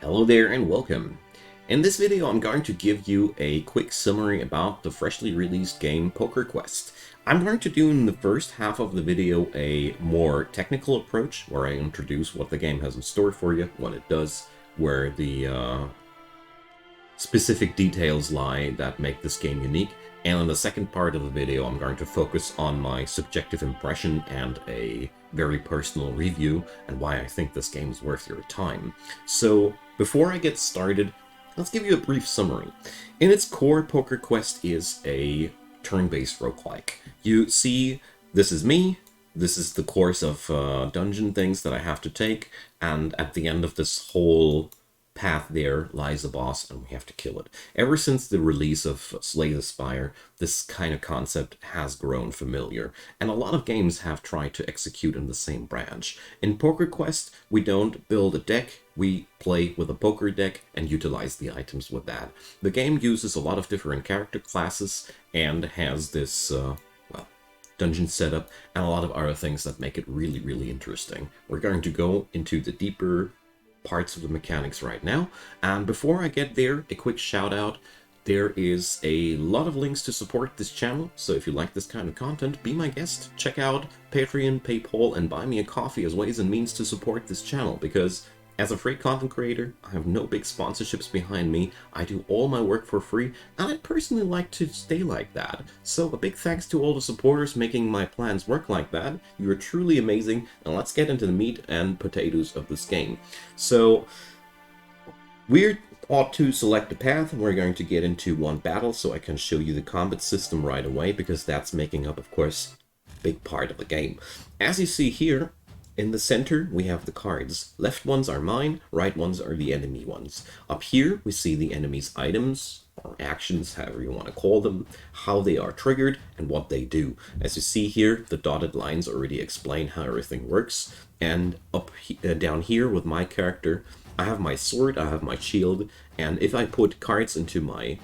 Hello there and welcome. In this video I'm going to give you a quick summary about the freshly released game Poker Quest. I'm going to do in the first half of the video a more technical approach where I introduce what the game has in store for you, what it does, where the specific details lie that make this game unique. And in the second part of the video, I'm going to focus on my subjective impression and a very personal review and why I think this game is worth your time. So, before I get started, let's give you a brief summary. In its core, Poker Quest is a turn-based roguelike. You see, this is me, this is the course of dungeon things that I have to take, and at the end of this whole path there lies a boss and we have to kill it. Ever since the release of Slay the Spire, this kind of concept has grown familiar, and a lot of games have tried to execute in the same branch. In Poker Quest, we don't build a deck, we play with a poker deck and utilize the items with that. The game uses a lot of different character classes and has this, dungeon setup and a lot of other things that make it really, really interesting. We're going to go into the deeper parts of the mechanics right now, and before I get there, a quick shout out. There is a lot of links to support this channel, so if you like this kind of content, be my guest. Check out Patreon, PayPal, and Buy Me a Coffee as ways and means to support this channel, because as a free content creator, I have no big sponsorships behind me, I do all my work for free, and I'd personally like to stay like that. So a big thanks to all the supporters making my plans work like that. You are truly amazing, and let's get into the meat and potatoes of this game. So, we ought to select a path, and we're going to get into one battle so I can show you the combat system right away, because that's making up, of course, a big part of the game. As you see here, in the center, we have the cards. Left ones are mine, right ones are the enemy ones. Up here, we see the enemy's items, or actions, however you want to call them, how they are triggered, and what they do. As you see here, the dotted lines already explain how everything works. And down here with my character, I have my sword, I have my shield, and if I put cards into my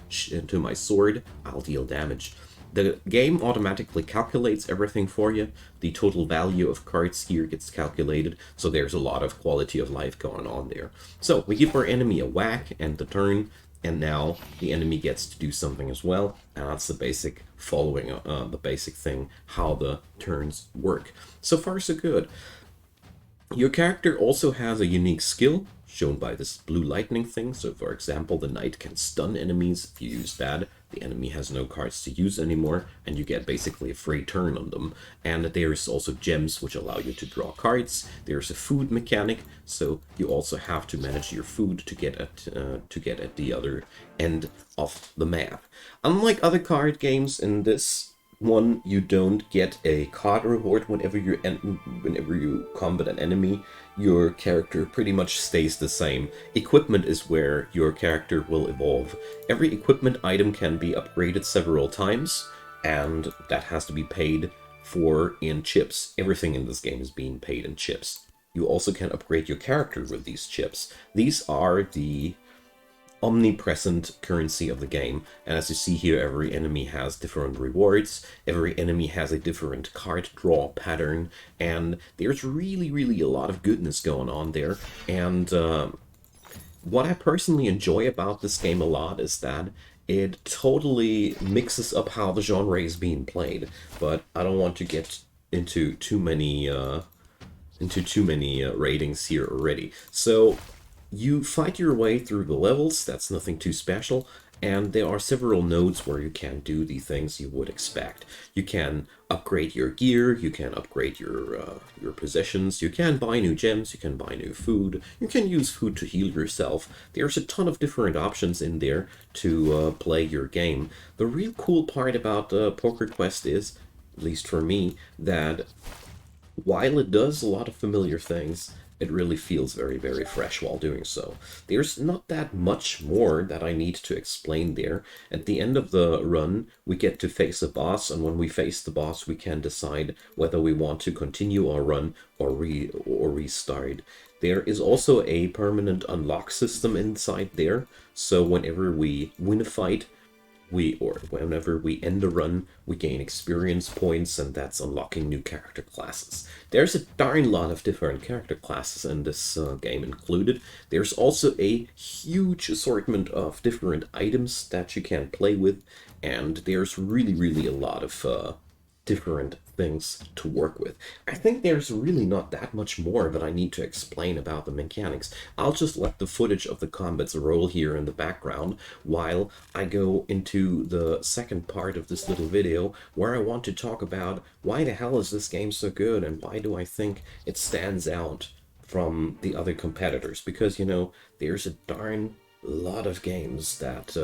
sword, I'll deal damage. The game automatically calculates everything for you. The total value of cards here gets calculated, so there's a lot of quality of life going on there. So we give our enemy a whack and the turn, and now the enemy gets to do something as well, and that's the basic following, the basic thing, how the turns work. So far so good. Your character also has a unique skill, shown by this blue lightning thing. So for example, the knight can stun enemies. If you use that, the enemy has no cards to use anymore, and you get basically a free turn on them. And there's also gems which allow you to draw cards. There's a food mechanic, so you also have to manage your food to get at the other end of the map. Unlike other card games, in this one, you don't get a card reward whenever you combat an enemy. Your character pretty much stays the same. Equipment is where your character will evolve. Every equipment item can be upgraded several times, and that has to be paid for in chips. Everything in this game is being paid in chips. You also can upgrade your character with these chips. These are the omnipresent currency of the game, and as you see here, every enemy has different rewards, every enemy has a different card draw pattern, and there's really a lot of goodness going on there. And what I personally enjoy about this game a lot is that it totally mixes up how the genre is being played, but I don't want to get into too many ratings here already. So you fight your way through the levels, that's nothing too special, and there are several nodes where you can do the things you would expect. You can upgrade your gear, you can upgrade your possessions, you can buy new gems, you can buy new food, you can use food to heal yourself. There's a ton of different options in there to play your game. The real cool part about Poker Quest is, at least for me, that while it does a lot of familiar things, it really feels very fresh while doing so. There's not that much more that I need to explain there. At the end of the run, we get to face a boss, and when we face the boss, we can decide whether we want to continue our run or restart. There is also a permanent unlock system inside there, so whenever we win a fight, whenever we end a run, we gain experience points, and that's unlocking new character classes. There's a darn lot of different character classes in this game included. There's also a huge assortment of different items that you can play with, and there's really a lot of different things to work with. I think there's really not that much more that I need to explain about the mechanics. I'll just let the footage of the combats roll here in the background while I go into the second part of this little video where I want to talk about why the hell is this game so good and why do I think it stands out from the other competitors. Because, you know, there's a darn lot of games that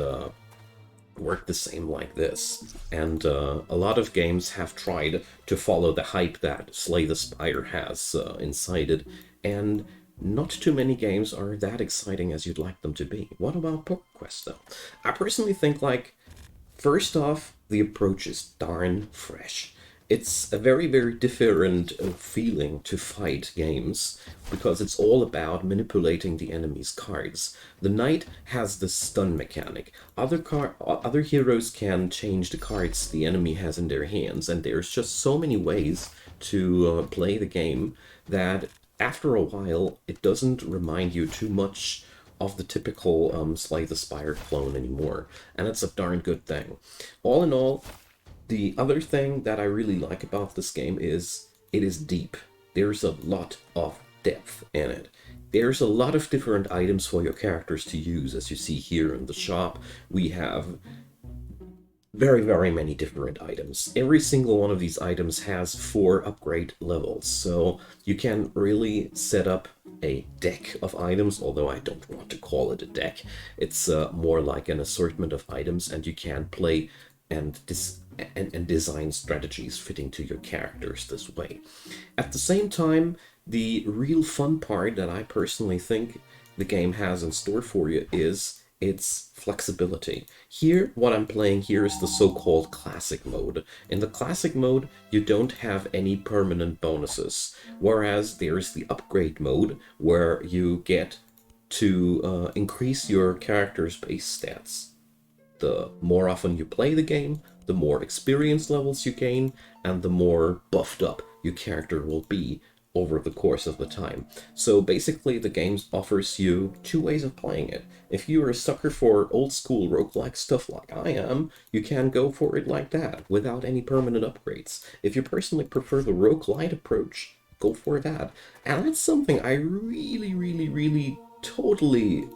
work the same like this, and a lot of games have tried to follow the hype that Slay the Spire has incited, and not too many games are that exciting as you'd like them to be. What about PokerQuest though? I personally think, like, first off, the approach is darn fresh. It's a very different feeling to fight games because it's all about manipulating the enemy's cards. The knight has the stun mechanic. Other heroes can change the cards the enemy has in their hands, and there's just so many ways to play the game that after a while it doesn't remind you too much of the typical Slay the Spire clone anymore, and it's a darn good thing. All in all, the other thing that I really like about this game is it is deep. There's a lot of depth in it. There's a lot of different items for your characters to use. As you see here in the shop, we have very many different items. Every single one of these items has 4 upgrade levels, so you can really set up a deck of items, although I don't want to call it a deck. It's more like an assortment of items, and you can play and design strategies fitting to your characters this way. At the same time, the real fun part that I personally think the game has in store for you is its flexibility. Here, what I'm playing here is the so-called classic mode. In the classic mode, you don't have any permanent bonuses, whereas there's the upgrade mode where you get to increase your character's base stats. The more often you play the game, the more experience levels you gain, and the more buffed up your character will be over the course of the time. So basically the game offers you 2 ways of playing it. If you're a sucker for old school roguelike stuff like I am, you can go for it like that, without any permanent upgrades. If you personally prefer the roguelite approach, go for that. And that's something I really totally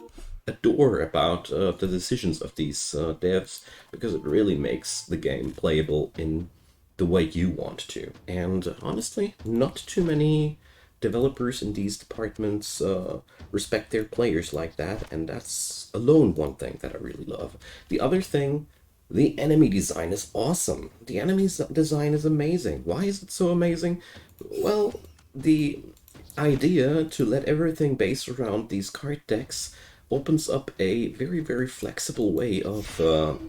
adore about the decisions of these devs, because it really makes the game playable in the way you want to. And honestly, not too many developers in these departments respect their players like that, and that's alone one thing that I really love. The other thing, the enemy design is awesome. The enemy design is amazing. Why is it so amazing? Well, the idea to let everything base around these card decks opens up a very flexible way of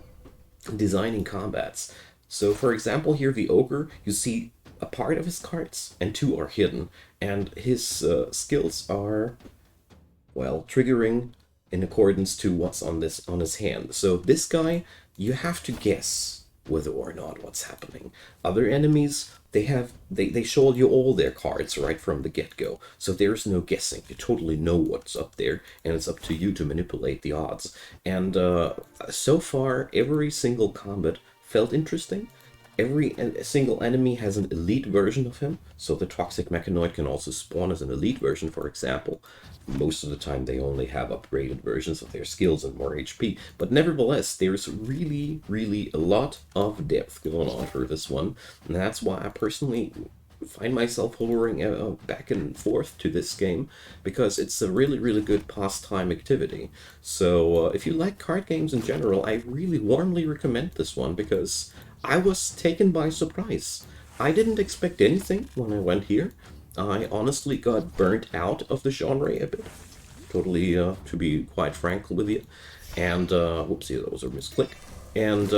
designing combats. So for example, here the ogre, you see a part of his cards and 2 are hidden, and his skills are, well, triggering in accordance to what's on his hand. So this guy, you have to guess whether or not what's happening. Other enemies, they show you all their cards right from the get-go, so there's no guessing. You totally know what's up there, and it's up to you to manipulate the odds. And so far, every single combat felt interesting. Every single enemy has an elite version of him, so the Toxic Mechanoid can also spawn as an elite version, for example. Most of the time they only have upgraded versions of their skills and more HP, but nevertheless, there's really a lot of depth going on for this one, and that's why I personally find myself hovering back and forth to this game, because it's a really good pastime activity. So if you like card games in general, I really warmly recommend this one, because I was taken by surprise. I didn't expect anything when I went here. I honestly got burnt out of the genre a bit, totally, to be quite frank with you. And whoopsie, that was a misclick. And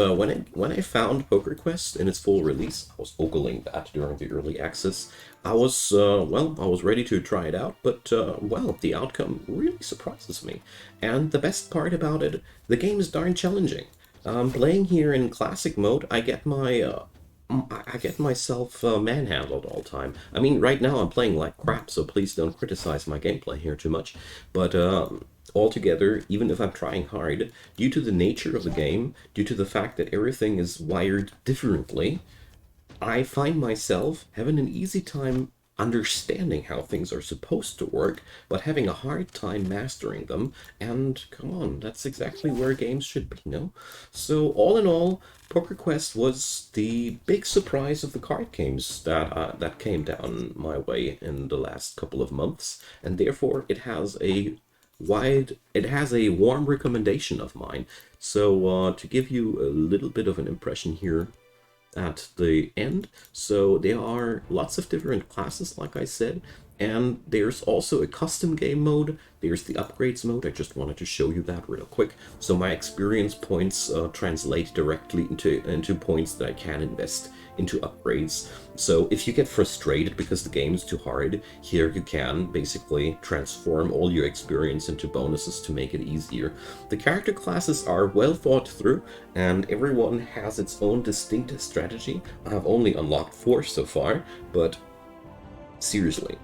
when I found PokerQuest in its full release, I was ogling that during the early access. I was ready to try it out, but well, the outcome really surprises me. And the best part about it, the game is darn challenging. Playing here in classic mode, I get I get myself manhandled all the time. I mean, right now I'm playing like crap, so please don't criticize my gameplay here too much. But altogether, even if I'm trying hard, due to the nature of the game, due to the fact that everything is wired differently, I find myself having an easy time understanding how things are supposed to work, but having a hard time mastering them. And come on, that's exactly where games should be, no? So all in all, Poker Quest was the big surprise of the card games that came down my way in the last couple of months, and therefore it has a warm recommendation of mine. So to give you a little bit of an impression here at the end. So there are lots of different classes, like I said, and there's also a custom game mode. There's the upgrades mode. I just wanted to show you that real quick. So my experience points translate directly into points that I can invest into upgrades. So if you get frustrated because the game is too hard, here you can basically transform all your experience into bonuses to make it easier. The character classes are well thought through, and everyone has its own distinct strategy. I have only unlocked 4 so far, but seriously,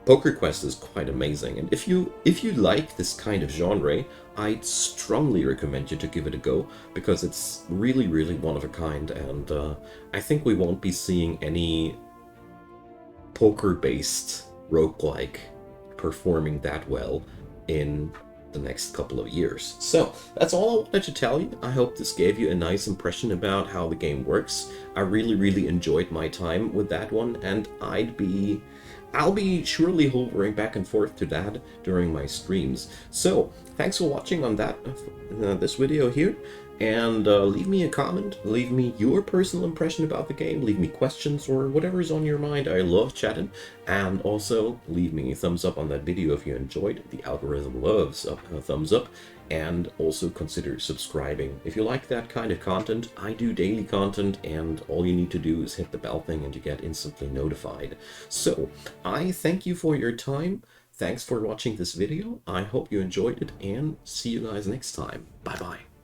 Poker Quest is quite amazing, and if you like this kind of genre, I'd strongly recommend you to give it a go, because it's really, really one of a kind, and I think we won't be seeing any poker-based roguelike performing that well in the next couple of years. So that's all I wanted to tell you. I hope this gave you a nice impression about how the game works. I really, really enjoyed my time with that one, and I'll be surely hovering back and forth to that during my streams. So thanks for watching on this video here, and leave me a comment, leave me your personal impression about the game, leave me questions or whatever's on your mind. I love chatting, and also leave me a thumbs up on that video if you enjoyed. The algorithm loves a thumbs up, and also consider subscribing. If you like that kind of content, I do daily content, and all you need to do is hit the bell thing and you get instantly notified. So I thank you for your time. Thanks for watching this video. I hope you enjoyed it, and see you guys next time. Bye bye.